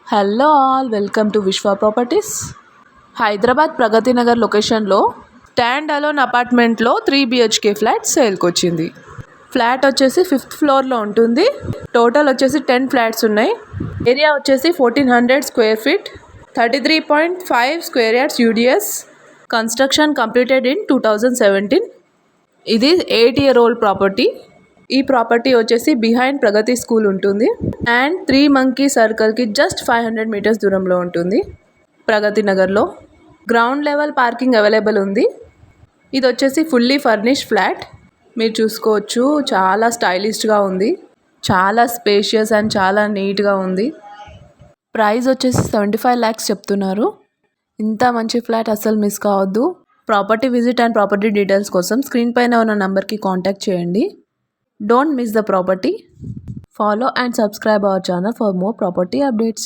Hello all, welcome to విశ్వ properties. Hyderabad Pragathi Nagar లొకేషన్లో stand alone అపార్ట్మెంట్లో 3 BHK ఫ్లాట్ సేల్కి వచ్చింది. ఫ్లాట్ వచ్చేసి 5th ఫ్లోర్లో ఉంటుంది. టోటల్ వచ్చేసి 10 ఫ్లాట్స్ ఉన్నాయి. ఏరియా వచ్చేసి 1400 square feet, 33.5 square yards UDS. Construction completed in 2017. ఇది 8-year-old ప్రాపర్టీ. ఈ ప్రాపర్టీ వచ్చేసి బిహైండ్ ప్రగతి స్కూల్ ఉంటుంది అండ్ 3 Monkey సర్కిల్కి జస్ట్ 500 మీటర్స్ దూరంలో ఉంటుంది. ప్రగతి నగర్లో గ్రౌండ్ లెవెల్ పార్కింగ్ అవైలబుల్ ఉంది. ఇది వచ్చేసి ఫుల్లీ ఫర్నిష్డ్ ఫ్లాట్. మీరు చూసుకోవచ్చు, చాలా స్టైలిష్గా ఉంది, చాలా స్పేషియస్ అండ్ చాలా నీట్గా ఉంది. ప్రైస్ వచ్చేసి 75 lakhs చెప్తున్నారు. ఇంత మంచి ఫ్లాట్ అస్సలు మిస్ కావద్దు. Property visit and property details కోసం స్క్రీన్ పైన ఉన్న నంబర్కి కాంటాక్ట్ చేయండి. Don't miss the property. Follow and subscribe our channel for more property updates.